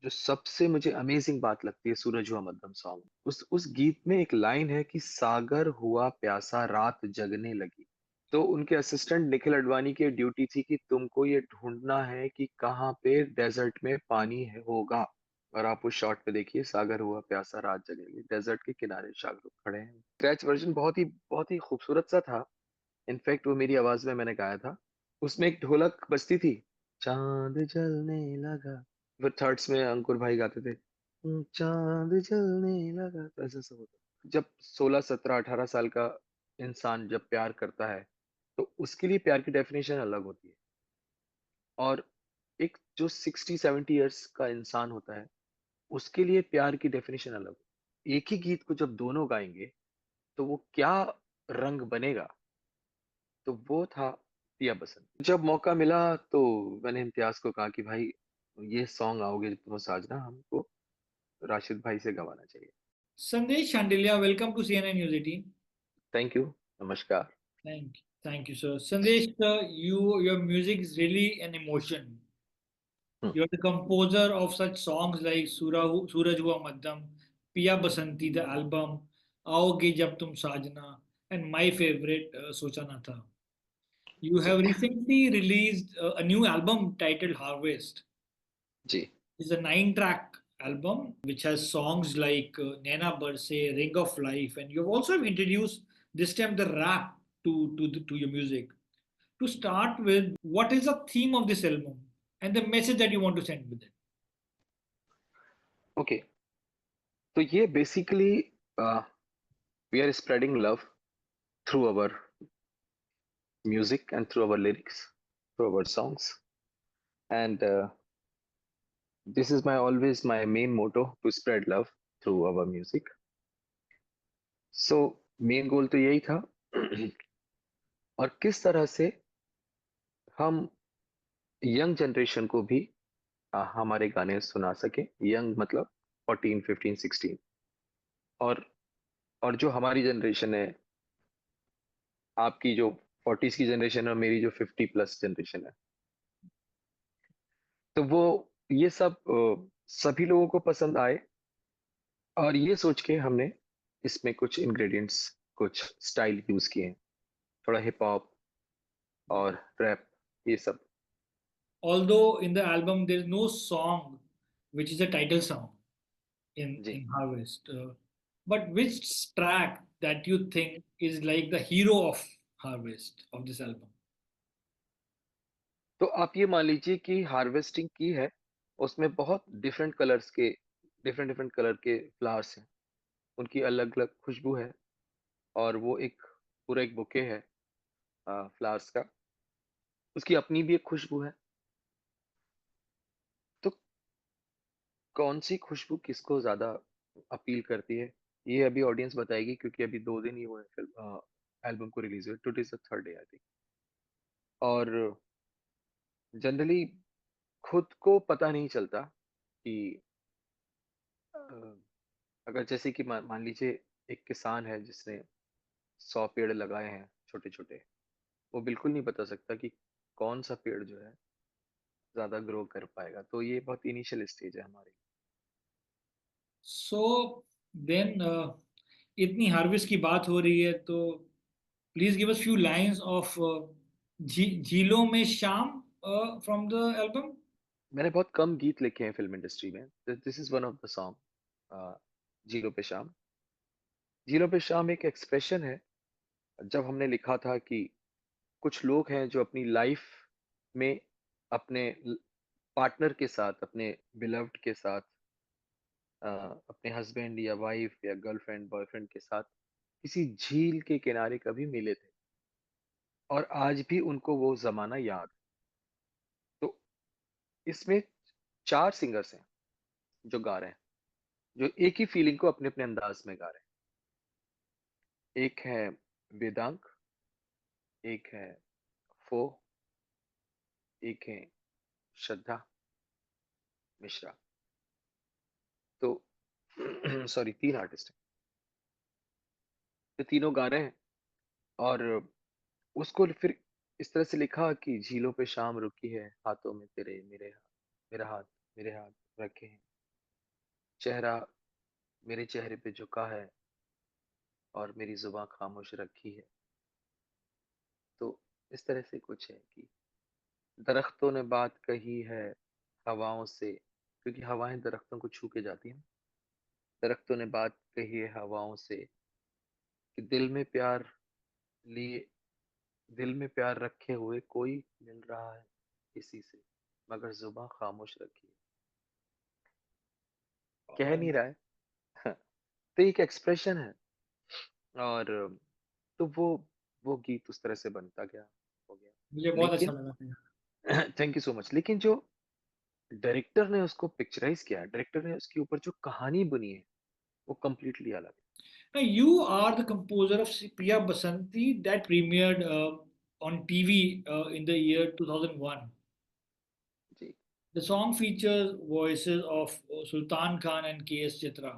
जो सबसे मुझे अमेजिंग बात लगती है सूरज हुआ मध्यम सॉन्ग, उस गीत में एक लाइन है कि सागर हुआ प्यासा रात जगने लगी। तो उनके असिस्टेंट निखिल अडवाणी की ड्यूटी थी कि तुमको ये ढूंढना है कि कहाँ पे डेजर्ट में पानी है होगा। और आप उस शॉट पे देखिए, सागर हुआ प्यासा रात जगेगी, डेजर्ट के किनारे शाहरुख खड़े हैं। स्क्रैच वर्जन बहुत ही खूबसूरत सा था। इनफैक्ट वो मेरी आवाज में मैंने गाया था। उसमें एक ढोलक बजती थी, चांद जलने लगा। फिर थर्ड्स में अंकुर भाई गाते थे, चांद जलने लगा। तो ऐसा सब होता। जब 16 17 18 साल का इंसान जब प्यार करता है, तो उसके लिए प्यार की डेफिनेशन अलग होती है। और एक जो 60 70 इयर्स का इंसान होता है, उसके लिए प्यार की डेफिनेशन अलग होती है। एक ही गीत को जब दोनों गाएंगे, तो वो क्या रंग बनेगा। तो वो था पिया बसंत। जब मौका मिला तो मैंने इम्तियाज को कहा कि भाई, ये सॉन्ग आओगे तुम साजना, हमको राशिद भाई से गवाना चाहिए। Sandesh Shandilia, welcome to CNN News 18. Thank you, नमस्कार। Thank you, sir. Sandesh, sir, your music is really an emotion. Hmm, You're the composer of such songs like Suraj Hua Madhyam, Piya Basanti, the album, Aoge Jab Tum Sajna, and my favorite, Socha Na Tha. You जी have recently released a new album titled Harvest. जी It's a nine-track album which has songs like Naina Barse, Ring of Life, and you've also introduced this time the rap to your music. To start with, what is the theme of this album and the message that you want to send with it? Okay. तो ये basically we are spreading love through our music and through our lyrics, through our songs. And this is my always my main motto, to spread love through our music. So main goal तो यही था। और किस तरह से हम young generation को भी हमारे गाने सुना सके। यंग मतलब 14 15 16। और और जो हमारी जनरेशन है, आपकी जो 40s की जनरेशन है और मेरी जो 50+ जनरेशन है, तो वो ये सब सभी लोगों को पसंद आए। और ये सोच के हमने इसमें कुछ इंग्रेडिएंट्स, कुछ स्टाइल यूज किए हैं, थोड़ा हिप हॉप और रैप, ये सब। Although in the album there is no song which is a title song ji. in Harvest, but which track that you think is like the hero of Harvest of this album? तो आप ये मान लीजिए कि harvesting की है, उसमें बहुत डिफरेंट डिफरेंट कलर के फ्लावर्स हैं, उनकी अलग अलग खुशबू है। और वो एक पूरा एक बुके है फ्लावर्स का, उसकी अपनी भी एक खुशबू है। तो कौन सी खुशबू किसको ज्यादा अपील करती है, ये अभी ऑडियंस बताएगी, क्योंकि अभी 2 दिन ही हुए फिल्म एल्बम को रिलीज हुए। Today is the third day I think. और जनरली खुद को पता नहीं चलता कि अगर जैसे कि मान लीजिए एक किसान है जिसने 100 पेड़ लगाए हैं छोटे छोटे, वो बिल्कुल नहीं बता सकता कि कौन सा पेड़ जो है ज्यादा ग्रो कर पाएगा। तो ये बहुत इनिशियल स्टेज है हमारी। So then, इतनी हार्वेस्ट की बात हो रही है तो please give us few lines of झीलों में शाम फ्रॉम द एल्बम. मैंने बहुत कम गीत लिखे हैं फिल्म इंडस्ट्री में। This is one of the song, zero पे शाम। जीरो पे शाम एक एक्सप्रेशन है। जब हमने लिखा था कि कुछ लोग हैं जो अपनी लाइफ में अपने पार्टनर के साथ, अपने बिलव्ड के साथ, अपने हस्बैंड या वाइफ या गर्लफ्रेंड बॉयफ्रेंड के साथ किसी झील के किनारे कभी मिले थे, और आज भी उनको वो जमाना याद है। तो इसमें 4 सिंगर्स हैं जो गा रहे हैं, जो एक ही फीलिंग को अपने अपने अंदाज में गा रहे हैं। एक है वेदांक, एक है फो, एक है श्रद्धा मिश्रा। तो सॉरी, 3 आर्टिस्ट हैं, तो तीनों गा रहे हैं। और उसको फिर इस तरह से लिखा कि झीलों पे शाम रुकी है, हाथों में तेरे मेरे हाथ, मेरा हाथ मेरे हाथ रखे हैं। चेहरा मेरे चेहरे पे झुका है और मेरी जुबान खामोश रखी है। तो इस तरह से कुछ है कि दरख्तों ने बात कही है हवाओं से, क्योंकि हवाएं दरख्तों को छू के जाती हैं। दरख्तों ने बात कही है हवाओं से कि दिल में प्यार रखे हुए कोई मिल रहा है किसी से, मगर जुबान खामोश रखी है। कह नहीं रहा है। तो एक एक्सप्रेशन है। और तो वो गीत उस तरह से बनता गया, हो गया। मुझे बहुत अच्छा लेकिन लगा। Thank you so much. लेकिन जो डायरेक्टर ने उसको पिक्चराइज किया है, डायरेक्टर ने उसके ऊपर जो कहानी बुनी है, वो कंप्लीटली अलग है। Now, you are the composer of Priya Basanti that premiered on TV in the year 2001. Ji. The song features voices of Sultan Khan and K.S. Chitra.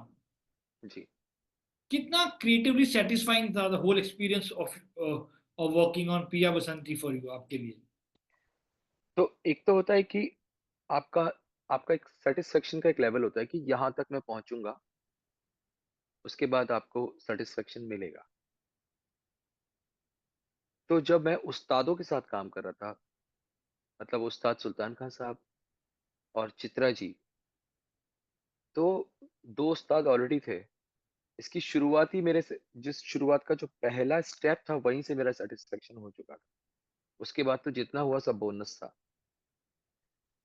जी। कितना creatively satisfying था the whole experience of working on Priya Basanti for you आपके लिए? तो एक तो होता है कि आपका आपका एक सेटिस्फेक्शन का एक लेवल होता है कि यहाँ तक मैं पहुंचूंगा, उसके बाद आपको सेटिस्फेक्शन मिलेगा। तो जब मैं उस्तादों के साथ काम कर रहा था, मतलब उस्ताद सुल्तान खान साहब और चित्रा जी, तो दो उस्ताद ऑलरेडी थे। इसकी शुरुआत ही मेरे से जिस शुरुआत का जो पहला स्टेप था, वहीं से मेरा सेटिस्फेक्शन हो चुका था। उसके बाद तो जितना हुआ सब बोनस था।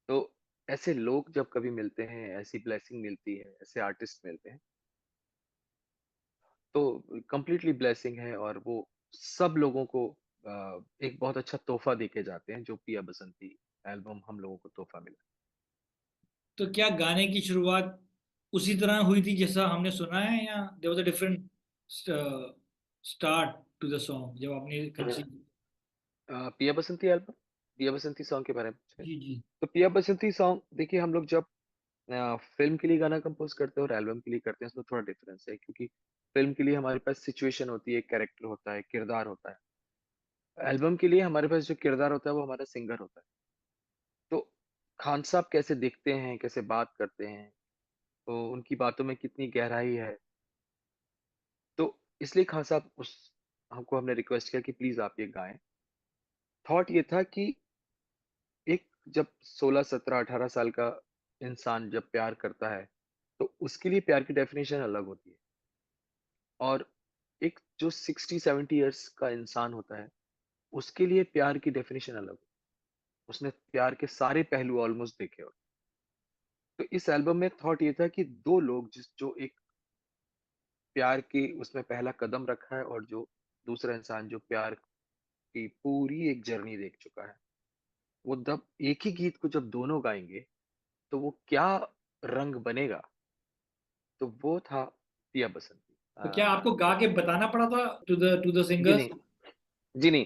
तो ऐसे लोग जब कभी मिलते हैं, ऐसी ब्लेसिंग मिलती है, ऐसे आर्टिस्ट मिलते हैं, तो कंप्लीटली ब्लेसिंग है। और वो सब लोगों को एक बहुत अच्छा तोहफा देके जाते हैं, जो पिया बसंती एल्बम हम लोगों को तोहफा मिला। तो क्या गाने की शुरुआत उसी तरह हुई थी जैसा हमने सुना है या there was a different start to the song जब आपने कंसीव? पिया बसंती एल्बम, पिया बसंती सॉन्ग के बारे में पूछ रहे हैं? जी जी। तो पिया बसंती सॉन्ग देखिए, हम लोग जब फिल्म के लिए गाना कंपोज करते हैं और एल्बम के लिए करते हैं, उसमें थोड़ा डिफरेंस है। क्योंकि फिल्म के लिए हमारे पास सिचुएशन होती है, कैरेक्टर होता है, किरदार होता है। एल्बम के लिए हमारे पास जो किरदार होता है वो हमारा सिंगर होता है। तो खान साहब कैसे दिखते हैं, कैसे बात करते हैं, तो उनकी बातों में कितनी गहराई है। तो इसलिए खान साहब उस हमको हमने रिक्वेस्ट किया कि प्लीज आप ये गाएं। थॉट ये था कि एक जब 16 17 18 साल का इंसान जब प्यार करता है, तो उसके लिए प्यार की डेफिनेशन अलग होती है। और एक जो 60 70 इयर्स का इंसान होता है, उसके लिए प्यार की डेफिनेशन अलग होती है। उसने प्यार के सारे पहलू ऑलमोस्ट देखे हो। तो इस एल्बम में थॉट ये था कि दो लोग जो एक प्यार की उसमें पहला कदम रखा है, और जो दूसरा इंसान जो प्यार की पूरी एक जर्नी देख चुका है, वो जब एक ही गीत को जब दोनों गाएंगे, तो वो क्या रंग बनेगा। तो वो था पिया बसंती। तो क्या आपको गा जब के बताना पड़ा था टू द जी सिंगर्स? नहीं, जी नहीं।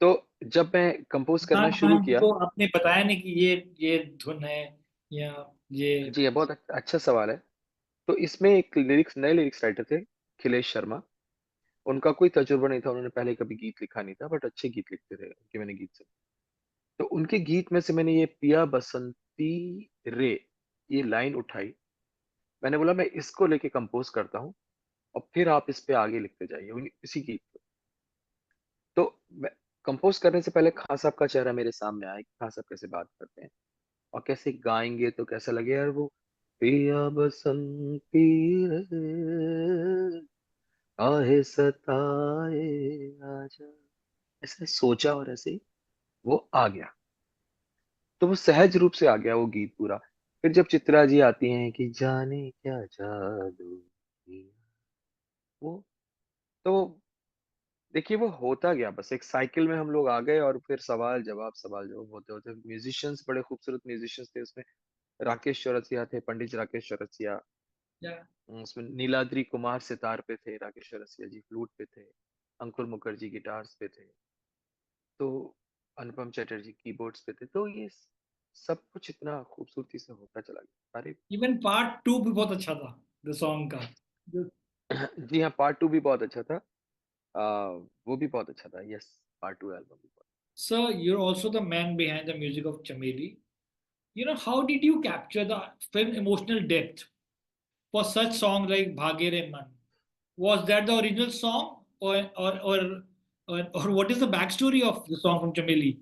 तो जब मैं कंपोज करना सलमान शुरू खान जी किया। को आपने बताया नहीं कि ये धुन है या ये? जी, ये बहुत अच्छा सवाल है। तो इसमें एक नए लिरिक्स राइटर थे, खिलेश शर्मा। उनका कोई तजुर्बा नहीं था, उन्होंने पहले कभी गीत लिखा नहीं था, बट अच्छे गीत लिखते थे, उनके मैंने गीत सुने। तो उनके गीत में से मैंने ये पिया बसंती रे, ये लाइन उठाई। मैंने बोला मैं इसको लेके कंपोज करता हूँ, और फिर आप इस पे आगे लिखते जाइए इसी गीत पे। तो मैं कंपोज करने से पहले खान साहब का चेहरा मेरे सामने आया कि खान साहब कैसे बात करते हैं और कैसे गाएंगे तो कैसा लगे यार। वो पिया बसंती रे, आहे सताए आजा, ऐसे सोचा और ऐसे ही वो आ गया। तो वो सहज रूप से आ गया वो गीत पूरा। फिर जब चित्रा जी आती हैं कि जाने क्या जादू किया, वो तो देखिए वो होता गया, बस एक साइकिल में हम लोग आ गए, और फिर सवाल जवाब होते होते म्यूजिशियंस, बड़े खूबसूरत म्यूजिशियंस थे उसमें। राकेश चौरसिया थे, पंडित राकेश चौरसिया। या उसमें नीलाद्री कुमार सितार पे थे, राकेश चौरसिया जी फ्लूट पे थे, अंकुर मुखर्जी गिटार्स पे थे, तो अनुपम चटर्जी कीबोर्ड्स पे थे। तो ये सब कुछ इतना खूबसूरती से होता चला गया। अरे इवन पार्ट टू भी बहुत अच्छा था द सॉन्ग का। जी हाँ, पार्ट टू भी बहुत अच्छा था। वो भी बहुत अच्छा था। यस, पार्ट टू एल्बम भी बहुत। Sir, you're also the man behind the music of Chameli. How did you capture the film emotional depth? for such songs like Bhagere Man? Was that the original song, or what is the backstory of the song from Chameli?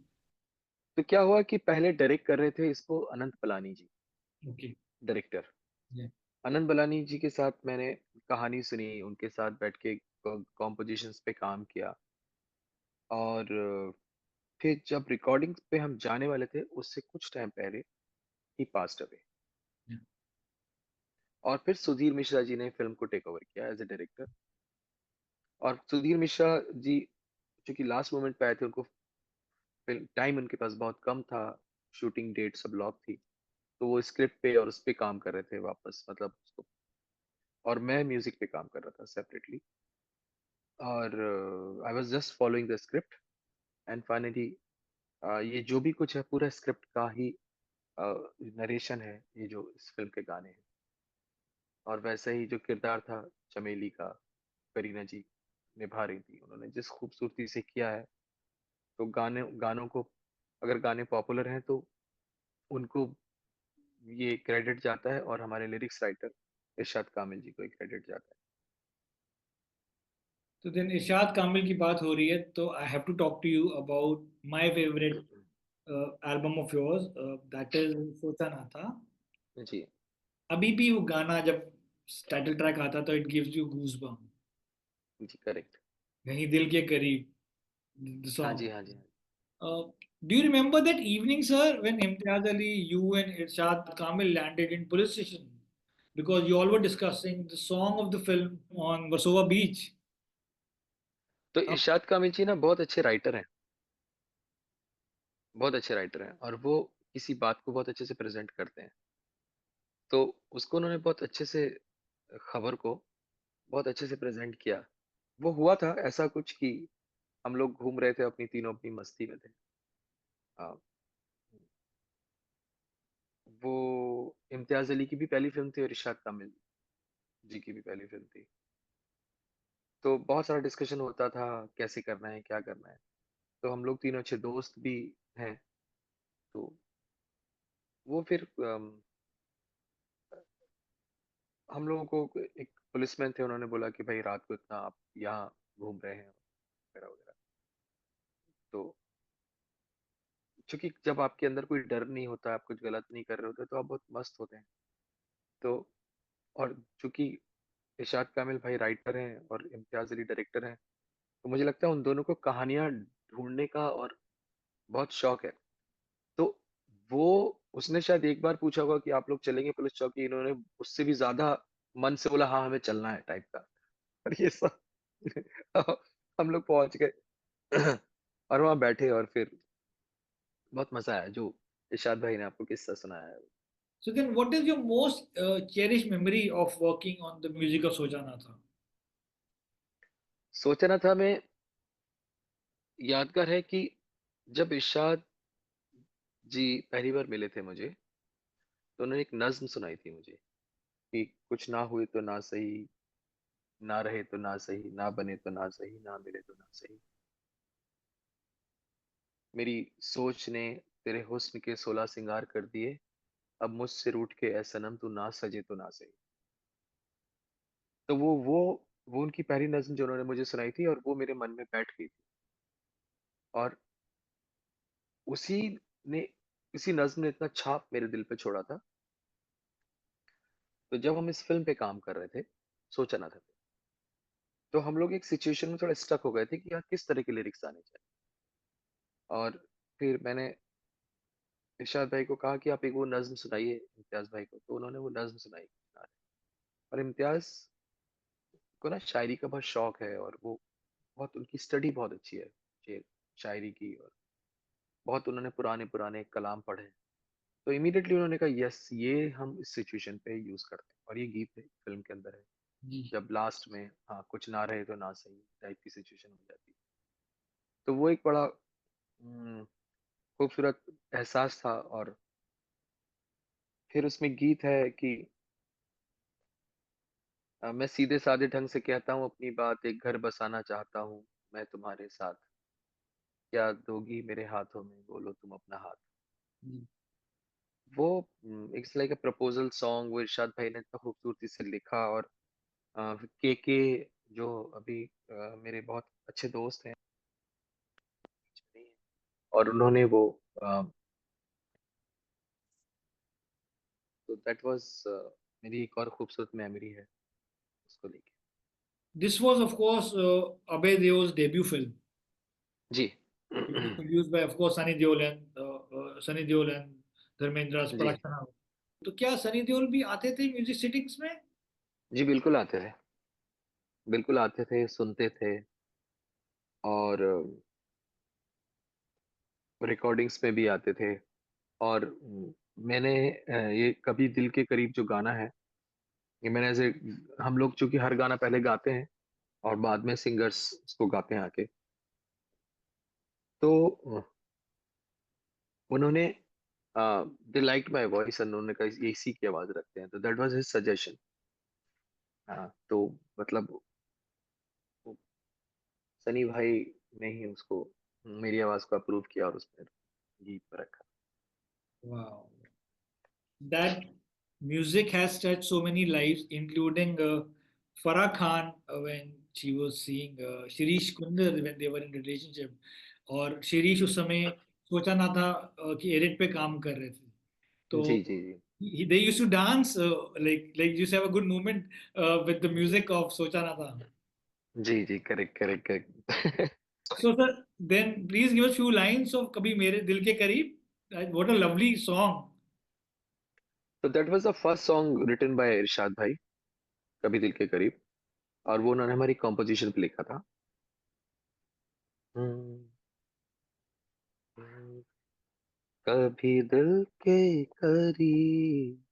तो क्या हुआ कि पहले direct कर रहे थे इसको अनंत पलानी जी, Okay. Director. Yeah. अनंत बलानी जी के साथ मैंने कहानी सुनी, उनके साथ बैठ के कॉम्पोजिशंस पे काम किया। और फिर जब रिकॉर्डिंग पे हम जाने वाले थे उससे कुछ टाइम पहले ही पास्ट अवे। Yeah. और फिर सुधीर मिश्रा जी ने फिल्म को टेक ओवर किया एज ए डायरेक्टर। और सुधीर मिश्रा जी चूंकि लास्ट मोमेंट पे आए थे, उनको फिल्म टाइम उनके पास बहुत कम था, शूटिंग डेट सब लॉक थी, तो वो स्क्रिप्ट पे और उस पे काम कर रहे थे वापस, मतलब उसको। और मैं म्यूजिक पे काम कर रहा था सेपरेटली। और I was just following the script. And finally ये जो भी कुछ है पूरा स्क्रिप्ट का ही नरेशन है, ये जो इस फिल्म के गाने हैं। और वैसे ही जो किरदार था चमेली का, करीना जी निभा रही थी, उन्होंने जिस खूबसूरती से किया है। तो गाने गानों को, अगर गाने पॉपुलर हैं तो उनको ये क्रेडिट जाता है, और हमारे लिरिक्स राइटर इरशाद कामिल जी को ये क्रेडिट जाता तो देन इरशाद कामिल की बात हो रही है, तो I have to talk to you about my favourite album of yours, that is Socha ना था। है जी। अभी भी वो गाना जब टाइटल ट्रैक आता तो it gives you goose bump, जी करेक्ट। कहीं दिल के करीब, द हाँ जी, सॉन्ग। हाँ जी, हाँ जी। Do you remember that evening, sir, when Imtiaz Ali, you and Irshad Kamil landed in police station? Because you all were discussing the song of the film on Versova Beach. तो अब इरशाद कामिल जी ना बहुत अच्छे writer हैं, बहुत अच्छे writer हैं, और वो किसी बात को बहुत अच्छे से प्रेजेंट करते हैं। तो उसको उन्होंने बहुत अच्छे से, खबर को बहुत अच्छे से प्रेजेंट किया। वो हुआ था ऐसा कुछ कि हम लोग घूम रहे थे, अपनी तीनों अपनी मस्ती में थे। हाँ, वो इम्तियाज अली की भी पहली फिल्म थी और इरशाद कामिल जी की भी पहली फिल्म थी। तो बहुत सारा डिस्कशन होता था, कैसे करना है, क्या करना है। तो हम लोग तीनों अच्छे दोस्त भी हैं। तो वो फिर हम लोगों को, एक पुलिसमैन थे, उन्होंने बोला कि भाई रात को इतना आप यहाँ घूम रहे हैं वगैरह वगैरह। तो क्योंकि जब आपके अंदर कोई डर नहीं होता, आप कुछ गलत नहीं कर रहे होते, तो आप बहुत मस्त होते हैं। तो और चूंकि इरशाद कामिल भाई राइटर हैं और इम्तियाज अली डायरेक्टर हैं, तो मुझे लगता है उन दोनों को कहानियां ढूंढने का और बहुत शौक है। तो वो, उसने शायद एक बार पूछा होगा कि आप लोग चलेंगे पुलिस चौकी, इन्होंने उससे भी ज्यादा मन से बोला हाँ हमें चलना है टाइप का। और ये सब हम लोग पहुंच गए और वहां बैठे, और फिर बहुत मजा आया, जो इरशाद भाई ने आपको किस्सा सुनाया है। so then, what is your most cherished memory of working on the music of Sojana Tha? सोचना था मैं, यादगार है कि जब इरशाद जी पहली बार मिले थे मुझे, तो उन्होंने एक नज्म सुनाई थी मुझे कि कुछ ना हुए तो ना सही, ना रहे तो ना सही, ना बने तो ना सही, ना मिले तो ना सही। मेरी सोच ने तेरे हुस्न के 16 सिंगार कर दिए, अब मुझसे रूठ के ऐ सनम तू ना सजे तो ना सही। तो वो उनकी पहली नज्म जो उन्होंने मुझे सुनाई थी, और वो मेरे मन में बैठ गई थी। और उसी ने इसी नज्म ने इतना छाप मेरे दिल पे छोड़ा था। तो जब हम इस फिल्म पे काम कर रहे थे, सोचा ना था, तो हम लोग एक सिचुएशन में थोड़ा स्टक हो गए थे कि यार किस तरह के लिरिक्स आने चाहिए। और फिर मैंने इरशाद भाई को कहा कि आप एक वो नज्म सुनाइए इम्तियाज भाई को, तो उन्होंने वो नज्म सुनाई। और इम्तियाज को ना शायरी का बहुत शौक है, और वो बहुत, उनकी स्टडी बहुत अच्छी है शेर शायरी की, और बहुत उन्होंने पुराने पुराने कलाम पढ़े हैं। तो इमीडिएटली उन्होंने कहा यस, ये हम इस सिचुएशन पे यूज करते हैं, और ये गीत है फिल्म के अंदर है। जी। जब लास्ट में हाँ कुछ ना रहे तो ना सही टाइप की सिचुएशन हो जाती है, तो वो एक बड़ा खूबसूरत एहसास था। और फिर उसमें गीत है कि मैं सीधे साधे ढंग से कहता हूँ अपनी बात, एक घर बसाना चाहता हूँ मैं तुम्हारे साथ, क्या दोगी मेरे हाथों में, बोलो तुम अपना हाथ। जी। वो it's like a proposal song, वो इरशाद भाई ने इतना खूबसूरती से लिखा। और के जो अभी मेरे बहुत अच्छे दोस्त हैं और उन्होंने वो तो दैट वाज मेरी एक और खूबसूरत मेमोरी है उसको लेके। This was, of course, Abhay Deol's debut film. Ji. It was produced by, of course, Sunny Deol and Dharmendra's ji. production house. तो क्या सनी देओल भी आते थे म्यूजिक सिटिंग्स में? जी बिल्कुल आते थे, बिल्कुल आते थे, सुनते थे। और रिकॉर्डिंग्स में भी आते थे। और मैंने ये कभी दिल के करीब जो गाना है, ये मैंने ऐसे, हम लोग चूंकि हर गाना पहले गाते हैं और बाद में सिंगर्स उसको गाते हैं आके। तो उन्होंने दे लाइक्ड माय वॉइस, उन्होंने कहा ये इसी की आवाज रखते हैं, तो दैट वाज हिज सजेशन। हाँ, तो मतलब वो सनी भाई ने ही उसको, मेरी आवाज को अप्रूव किया और उसमें गीत पर रखा। Wow. That music has touched so many lives, including Farah Khan when she was seeing Shirish Kundar when they were in relationship, और शिरीष उस समय सोचा ना था कि एडिट पे काम कर रहे थे, जी तो जी जी। they used to dance like you used to have a good moment with the music of सोचा ना था. जी जी, correct correct correct. So sir, then please give us few lines of कभी मेरे दिल के करीब. What a lovely song. तो that was the first song written by Irshad भाई, कभी दिल के करीब। और वो उन्होंने हमारी कॉम्पोजिशन पे लिखा था। हम्म, हम्म, कभी दिल के करीब,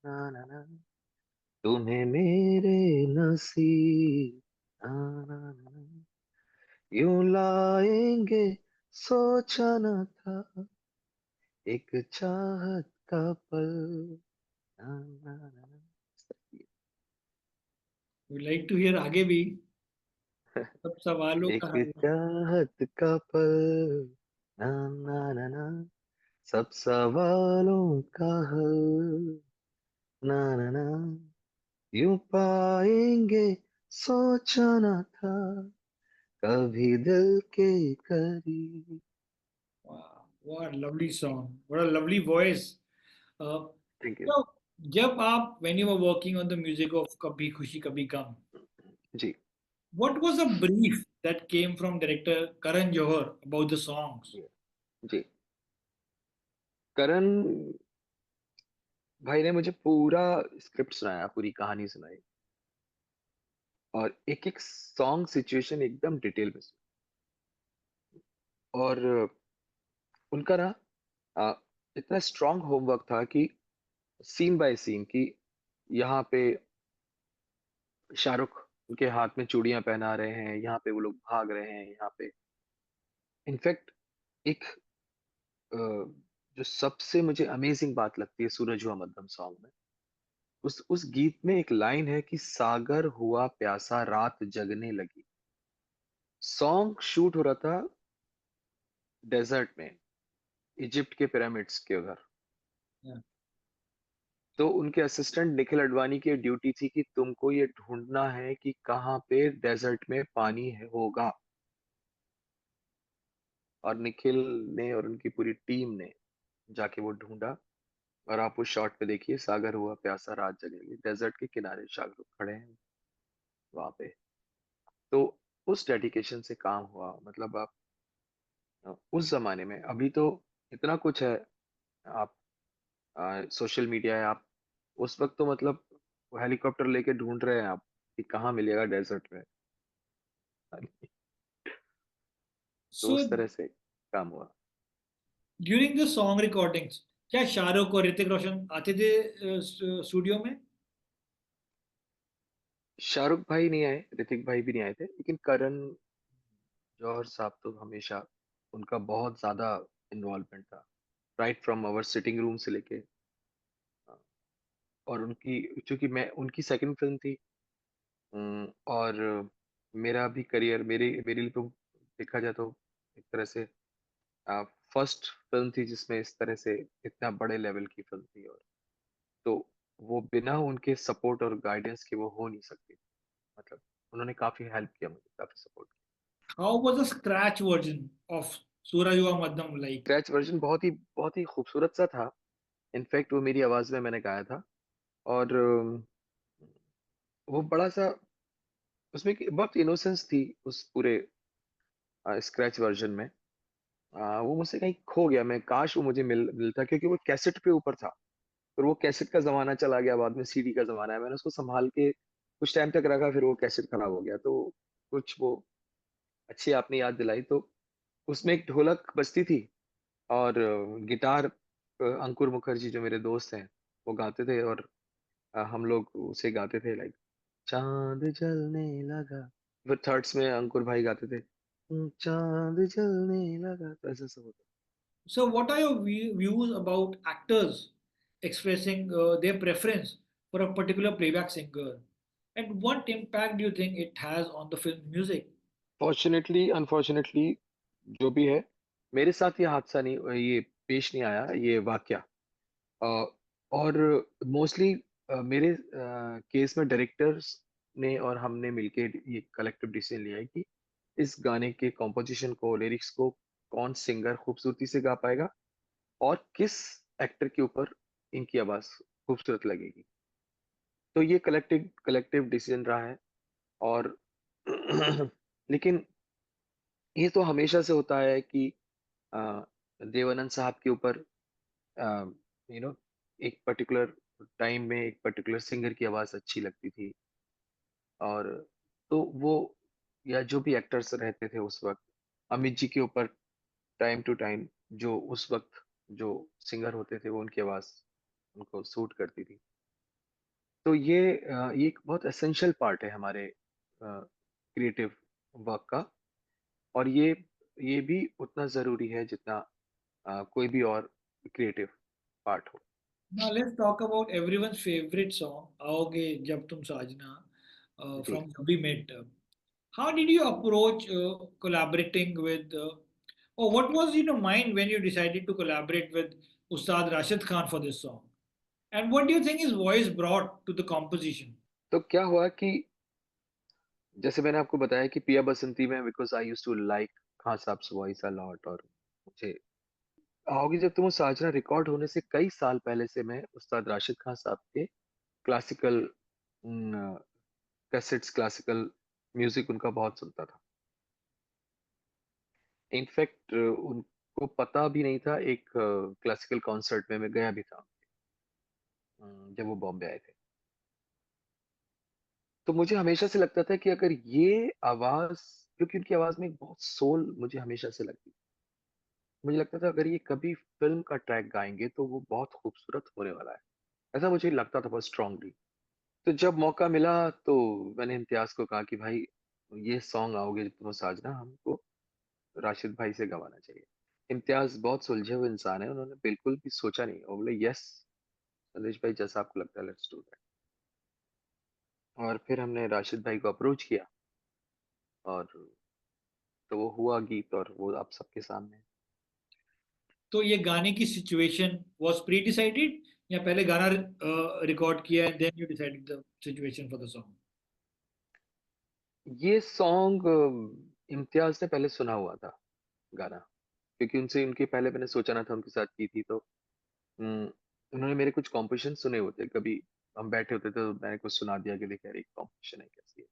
ना ना ना, तुम्हें मेरे नसीब, ना ना ना, यूं लाएंगे सोचा न था, एक चाहत का पल, ना ना ना ना। We like to hear आगे भी सब सवालों का एक हल. चाहत का पल, ना ना ना ना, सब सवालों का हल, ना ना ना, यूं पाएंगे सोचा न था, कभी दिल के करीब। Wow, what a lovely song. What a lovely voice. Uh, thank you. so, जब आप when you were working on the music of कभी खुशी कभी गम, जी what was the brief that came from director Karan Johar about the songs? जी। करण भाई ने मुझे पूरा script सुनाया, पूरी कहानी सुनाई, और एक एक सॉन्ग सिचुएशन एकदम डिटेल में सुना। और उनका ना अ, इतना स्ट्रांग होमवर्क था कि सीन बाय सीन की, यहाँ पे शाहरुख उनके हाथ में चूड़ियां पहना रहे हैं, यहाँ पे वो लोग भाग रहे हैं, यहाँ पे इनफैक्ट एक जो सबसे मुझे अमेजिंग बात लगती है सूरज हुआ मध्यम सॉन्ग में, उस गीत में एक लाइन है कि सागर हुआ प्यासा रात जगने लगी। सॉन्ग शूट हो रहा था डेजर्ट में, इजिप्ट के पिरामिड्स के उधर। Yeah. तो उनके असिस्टेंट निखिल अडवाणी की ड्यूटी थी कि तुमको ये ढूंढना है कि कहाँ पे डेजर्ट में पानी होगा। और निखिल ने और उनकी पूरी टीम ने जाके वो ढूंढा। और आप उस शॉट पे देखिए, सागर हुआ प्यासा रात जगेगी, डेजर्ट के किनारे शाहरुख खड़े हैं वहां पे। तो उस डेडिकेशन से काम हुआ, मतलब आप उस जमाने में, अभी तो इतना कुछ है, आप सोशल मीडिया है, आप उस वक्त तो मतलब हेलीकॉप्टर लेके ढूंढ रहे हैं आप कि कहाँ मिलेगा डेजर्ट में। तो So उस तरह से काम हुआ। during the song recordings, क्या शाहरुख और ऋतिक रोशन आते थे स्टूडियो में? शाहरुख भाई नहीं आए, ऋतिक भाई भी नहीं आए थे, लेकिन करण जौहर साहब तो हमेशा, उनका बहुत ज्यादा इन्वॉल्वमेंट था, right from our sitting room से लेके। और उनकी, क्योंकि मैं उनकी सेकंड फिल्म थी, और मेरा भी करियर, मेरे मेरे लिए तो देखा जाए तो एक तरह से फर्स्ट फ़िल्म थी जिसमें इस तरह से इतना बड़े लेवल की फ़िल्म थी, और तो वो बिना उनके सपोर्ट और गाइडेंस के वो हो नहीं सकती थी। मतलब उन्होंने काफ़ी हेल्प किया मुझे, काफ़ी सपोर्ट किया। How was the scratch version of Surajua Madam like? Scratch version बहुत ही खूबसूरत सा था। इनफैक्ट वो मेरी आवाज़ में मैंने गाया था, और वो बड़ा-सा उसमें एक बहुत इनोसेंस थी उस पूरे स्क्रैच वर्ज़न में। वो मुझसे कहीं खो गया, मैं काश वो मुझे मिलता, क्योंकि वो कैसेट पे ऊपर था। फिर वो कैसेट का ज़माना चला गया, बाद में सीडी का ज़माना है। मैंने उसको सँभाल के कुछ टाइम तक रखा, फिर वो कैसेट खराब हो गया। तो कुछ वो अच्छी आपने याद दिलाई। तो उसमें एक ढोलक बजती थी, और गिटार अंकुर मुखर्जी जो मेरे दोस्त हैं, वो गाते थे, और हम लोग उसे गाते थे, लाइक चाँद जलने लगा। फिर थर्ड्स में अंकुर भाई गाते थे, चाँद जलने लगा। तो ऐसा सब होता। So, what are your views about actors expressing their preference for a particular playback singer? And what impact do you think it has on the film music? Fortunately, unfortunately, जो भी है, मेरे साथ ये हादसा नहीं, ये पेश नहीं आया, ये वाक़या। अ, और मोस्टली मेरे केस में डायरेक्टर्स ने और हमने मिलके ये कलेक्टिव डिसीजन लिया है कि इस गाने के कॉम्पोजिशन को, लिरिक्स को कौन सिंगर खूबसूरती से गा पाएगा, और किस एक्टर के ऊपर इनकी आवाज़ खूबसूरत लगेगी। तो ये कलेक्टिव कलेक्टिव डिसीजन रहा है। और लेकिन ये तो हमेशा से होता है कि अ, देवानंद साहब के ऊपर यू नो एक पर्टिकुलर टाइम में एक पर्टिकुलर सिंगर की आवाज़ अच्छी लगती थी, और तो वो, या जो भी एक्टर्स रहते थे उस वक़्त, अमित जी के ऊपर टाइम टू टाइम जो उस वक़्त जो सिंगर होते थे, वो उनकी आवाज़ उनको सूट करती थी। तो ये एक बहुत एसेंशियल पार्ट है हमारे क्रिएटिव वर्क का, और ये भी उतना ज़रूरी है जितना कोई भी और क्रिएटिव पार्ट हो। Now let's talk about everyone's favorite song, "Aoge Jab Tum Sajna," जी। from Jab We Met. How did you approach collaborating with, or what was in your mind when you decided to collaborate with Ustad Rashid Khan for this song? And what do you think his voice brought to the composition? तो क्या हुआ कि जैसे मैंने आपको बताया कि पिया बसंती में, because I used to like Khan साहब्स वॉइस अ लॉट, और मुझे आओगे जब तुम साजना रिकॉर्ड होने से कई साल पहले से मैं उस्ताद राशिद खान साहब के क्लासिकल कैसेट्स, क्लासिकल म्यूजिक उनका बहुत सुनता था। इनफैक्ट उनको पता भी नहीं था, एक क्लासिकल कॉन्सर्ट में मैं गया भी था, जब वो बॉम्बे आए थे। तो मुझे हमेशा से लगता था कि अगर ये आवाज़, क्योंकि उनकी आवाज़ में एक बहुत सोल मुझे हमेशा से लगती, मुझे लगता था अगर ये कभी फ़िल्म का ट्रैक गाएँगे तो वो बहुत खूबसूरत होने वाला है। ऐसा मुझे लगता था बहुत स्ट्रांगली। तो जब मौका मिला तो मैंने इम्तियाज़ को कहा कि भाई, ये सॉन्ग आओगे तुम साजना हमको राशिद भाई से गवाना चाहिए। इम्तियाज़ बहुत सुलझे हुए इंसान है, उन्होंने बिल्कुल भी सोचा नहीं, वो बोले यस संदेश भाई, जैसा आपको लगता है लेट्स डू दैट। और फिर हमने राशिद भाई को अप्रोच किया, और तो वो हुआ गीत, और वो आप सबके सामने है। तो ये गाने की सिचुएशन वाज प्री डिसाइडेड या पहले गाना रिकॉर्ड किया and then you decided the situation for the song? ये सॉन्ग इम्तियाज़ ने पहले सुना हुआ था गाना, क्योंकि उनसे उनके पहले मैंने सोचा ना था उनके साथ की थी, तो उम, उन्होंने मेरे कुछ कॉम्पोज़िशन सुने हुए थे। कभी हम बैठे होते थे तो मैंने कुछ सुना दिया कि देख यार, एक कॉम्पोज़िशन है, कैसी है।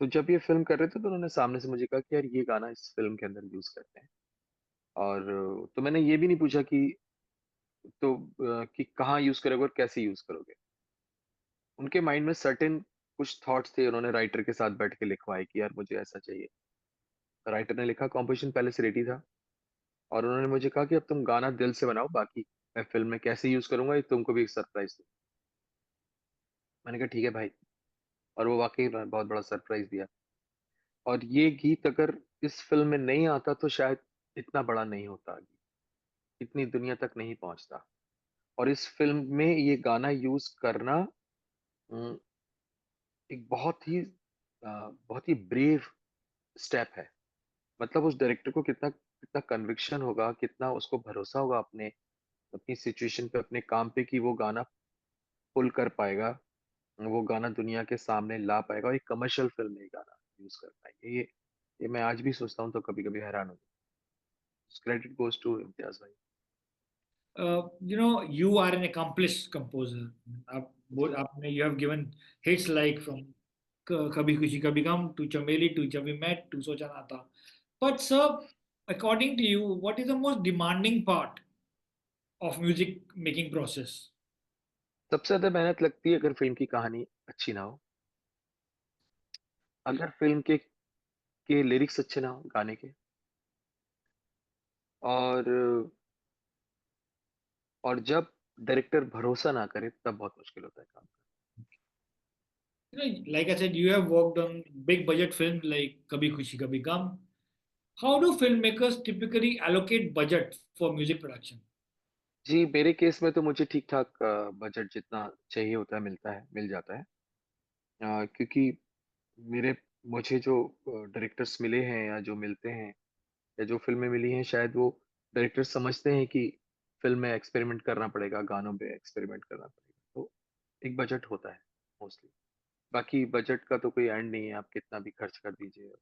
तो जब ये फ़िल्म कर रहे थे तो उन्होंने सामने से मुझे कहा कि यार, ये गाना इस फ़िल्म के अंदर यूज़ करते हैं। और तो मैंने ये भी नहीं पूछा कि कि कहाँ यूज़ करोगे और कैसे यूज़ करोगे। उनके माइंड में सर्टेन कुछ थॉट्स थे, उन्होंने राइटर के साथ बैठ के लिखवाए कि यार मुझे ऐसा चाहिए। राइटर ने लिखा, कॉम्पोज़िशन पहले से रेडी था, और उन्होंने मुझे कहा कि अब तुम गाना दिल से बनाओ, बाकी मैं फ़िल्म में कैसे यूज़ करूँगा ये तुमको भी एक सरप्राइज़ दूँ। मैंने कहा ठीक है भाई, और वो वाक़ई उन्होंने बहुत बड़ा सरप्राइज़ दिया। और ये गीत अगर इस फ़िल्म में नहीं आता तो शायद इतना बड़ा नहीं होता, इतनी दुनिया तक नहीं पहुँचता। और इस फ़िल्म में ये गाना यूज़ करना उम, एक बहुत ही ब्रेव स्टेप है। मतलब उस डायरेक्टर को कितना कितना कन्विक्शन होगा, कितना उसको भरोसा होगा अपने अपनी सिचुएशन पे, अपने काम पे, कि वो गाना पुल कर पाएगा, वो गाना दुनिया के सामने ला पाएगा और एक कमर्शियल फ़िल्म में ये गाना यूज़ कर पाएँगे। ये मैं आज भी सोचता हूँ तो कभी-कभी हैरान हो जाता हूँ। क्रेडिट गोज़ टू इम्तियाज़ भाई। You are an accomplished composer. आप जी। आपने you have given hits like from कभी खुशी कभी गम to चमेली to जब we met to सोचा ना था. But sir, according to you, what is the most demanding part of music making process? सबसे ज़्यादा मेहनत लगती है अगर फ़िल्म की कहानी अच्छी ना हो, अगर फ़िल्म के लिरिक्स अच्छे ना हो गाने के, और जब डायरेक्टर भरोसा ना करे तब बहुत मुश्किल होता है काम। Like I said, you have worked on big budget films like Kabhi Khushi Kabhi Gum. How do filmmakers typically allocate budget for music production? जी, मेरे केस में तो मुझे ठीक-ठाक बजट जितना चाहिए होता है मिल जाता है। क्योंकि मेरे मुझे जो डायरेक्टर्स मिले हैं या जो मिलते हैं या जो फ़िल्में मिली हैं, शायद वो डायरेक्टर समझते हैं कि फ़िल्म में एक्सपेरिमेंट करना पड़ेगा, गानों पे एक्सपेरिमेंट करना पड़ेगा। तो एक बजट होता है मोस्टली। बाकी बजट का तो कोई एंड नहीं है, आप कितना भी खर्च कर दीजिए।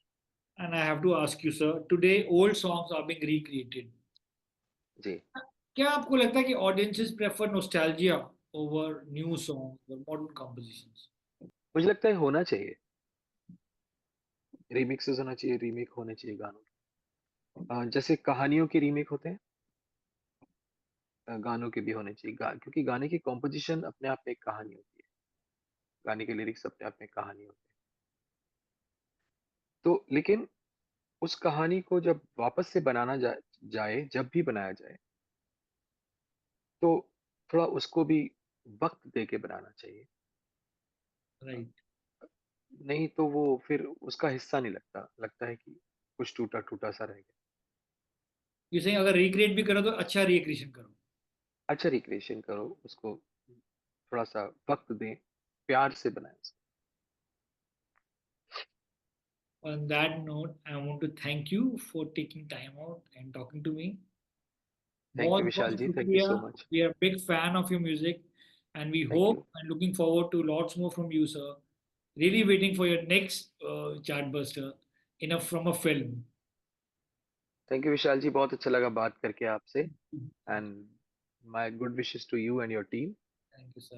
And I have to ask you, sir, today old songs are being recreated. जी, क्या आपको लगता है कि audiences prefer nostalgia over new song और मॉडर्न कॉम्पोजिशंस? मुझे लगता है होना चाहिए, रीमिक्सेज़ होना चाहिए, रीमेक होने चाहिए गानों के। जैसे कहानियों के रीमेक होते हैं, गानों के भी होने चाहिए। क्योंकि गाने की कॉम्पोजिशन अपने आप में एक कहानी होती है, गाने के लिरिक्स अपने आप में एक कहानी होते हैं। तो लेकिन उस कहानी को जब वापस से जाए, जब भी बनाया जाए, तो थोड़ा उसको भी वक़्त दे के बनाना चाहिए। राइट, नहीं तो वो फिर उसका हिस्सा नहीं लगता, लगता है कि कुछ टूटा-टूटा सा रह गया। ये सही, अगर रिक्रिएट भी करो तो अच्छा रिक्रिएशन करो. अच्छा रिक्रिएशन करो, उसको थोड़ा-सा वक़्त दें, प्यार से बनाएँ उसको। On that note, I want to thank you for taking time out and talking to me. Thank you बहुत विशाल बहुत जी, थैंक यू शुक्रिया. So much. We are a big fan of your music and we thank hope you. and looking forward to lots more from you, sir. Really waiting for your next chartbuster in a from a film. Thank you Vishal ji, बहुत अच्छा लगा बात करके आपसे, and my good wishes to you and your team. Thank you, sir.